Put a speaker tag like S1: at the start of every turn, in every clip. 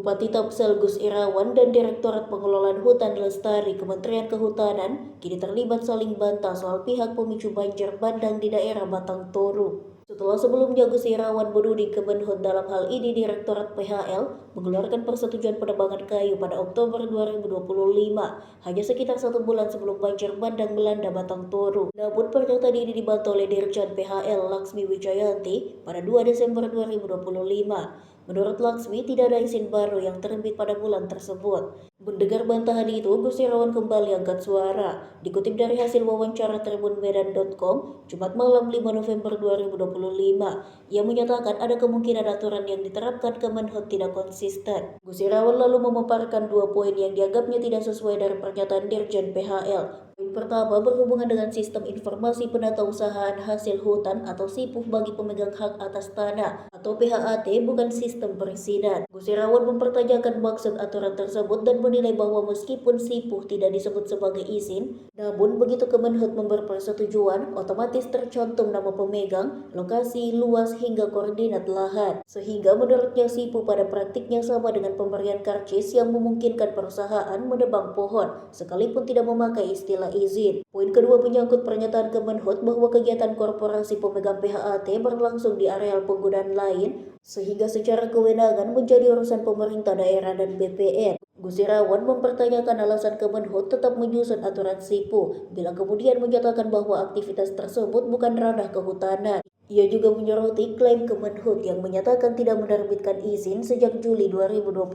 S1: Bupati Tapsel Gus Irawan dan Direktorat Pengelolaan Hutan Lestari Kementerian Kehutanan kini terlibat saling bantah soal pihak pemicu banjir bandang di daerah Batang Toru. Setelah sebelumnya Gus Irawan menuding Kemenhut dalam hal ini Direktorat PHL mengeluarkan persetujuan penebangan kayu pada Oktober 2025, hanya sekitar 1 bulan sebelum banjir bandang melanda Batang Toru. Namun pernyataan ini dibantah oleh Dirjen PHL Laksmi Wijayanti pada 2 Desember 2025. Menurut Laksmi, tidak ada izin baru yang terbit pada bulan tersebut. Mendengar bantahan itu, Gus Irawan kembali angkat suara. Dikutip dari hasil wawancara tribunmedan.com, Jumat malam 5 November 2025, ia menyatakan ada kemungkinan aturan yang diterapkan Kemenhut tidak konsisten. Gus Irawan lalu memaparkan 2 poin yang dianggapnya tidak sesuai dari pernyataan Dirjen PHL. Poin pertama berhubungan dengan Sistem Informasi Penatausahaan Hasil Hutan atau SIPUH bagi pemegang hak atas tanah atau PHAT, bukan sistem perizinan. Gus Irawan mempertanyakan maksud aturan tersebut dan menilai bahwa meskipun SIPUH tidak disebut sebagai izin, namun begitu Kemenhut memberi persetujuan, otomatis tercantum nama pemegang, lokasi, luas hingga koordinat lahan. Sehingga menurutnya SIPUH pada praktiknya sama dengan pemberian karcis yang memungkinkan perusahaan menebang pohon sekalipun tidak memakai istilah izin. Poin kedua menyangkut pernyataan Kemenhut bahwa kegiatan korporasi pemegang PHAT berlangsung di areal penggunaan lain sehingga secara kewenangan menjadi urusan pemerintah daerah dan BPN. Gus Irawan mempertanyakan alasan Kemenhut tetap menyusun aturan SIPUH bila kemudian menyatakan bahwa aktivitas tersebut bukan ranah kehutanan. Ia juga menyoroti klaim Kemenhut yang menyatakan tidak menerbitkan izin sejak Juli 2025.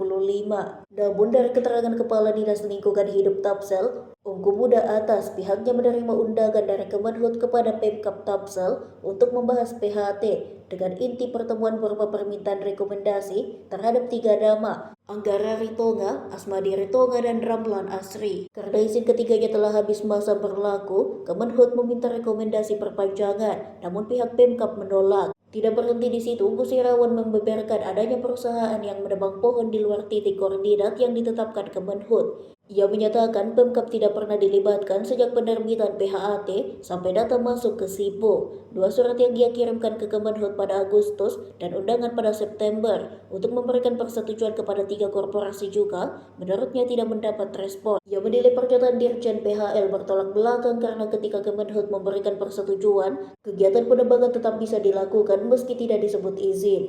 S1: Namun dari keterangan Kepala Dinas Lingkungan Hidup Tapsel, Unggu Muda Atas, pihaknya menerima undangan dari Kemenhut kepada Pemkab Tapsel untuk membahas PHT dengan inti pertemuan berupa permintaan rekomendasi terhadap 3 nama, Anggara Ritonga, Asmadi Ritonga, dan Ramlan Asri. Karena izin ketiganya telah habis masa berlaku, Kemenhut meminta rekomendasi perpanjangan, namun pihak Pemkab menolak. Tidak berhenti di situ, Gus Irawan membeberkan adanya perusahaan yang menebang pohon di luar titik koordinat yang ditetapkan Kemenhut. Ia menyatakan Pemkab tidak pernah dilibatkan sejak penerbitan PHAT sampai data masuk ke SIPUH. 2 surat yang dia kirimkan ke Kemenhut pada Agustus dan undangan pada September untuk memberikan persetujuan kepada 3 korporasi juga, menurutnya tidak mendapat respon. Ia menilai pernyataan Dirjen PHL bertolak belakang karena ketika Kemenhut memberikan persetujuan, kegiatan penebangan tetap bisa dilakukan meski tidak disebut izin.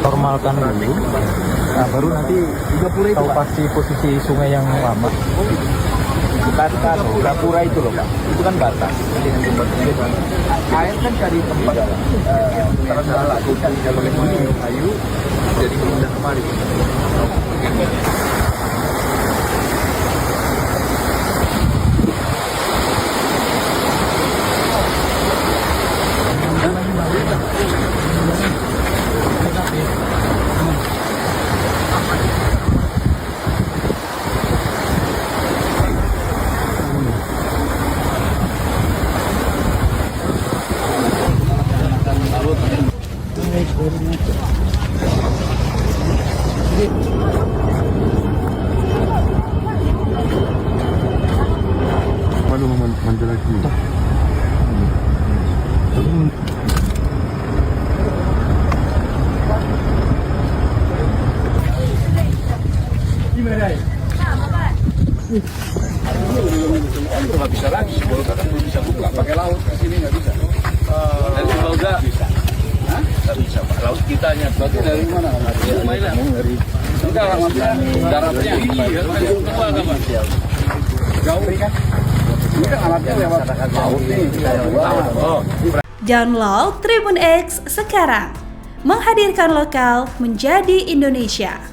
S2: Normalkan dulu, nah baru nanti tahu pasti posisi sungai yang lama.
S3: Bukan gapura itu loh Pak, itu kan batas. Air kan cari tempat terasa lakukan jalur kayu, jadi kemudian kemarin.
S2: Paano manja lagi?
S3: Nggak bisa lagi, Bolga kan belum bisa buka, pakai laut ke sini nggak bisa. Dari Bolga bisa. Nggak bisa, Pak. Laut kitanya. Berarti dari mana? Mainan. Enggak, alamatnya daratnya. Iya, semua kan, Pak. Jauh kan? Ini kan alatnya lewat laut nih. Oh.
S4: Download Tribun X sekarang. Menghadirkan lokal menjadi Indonesia.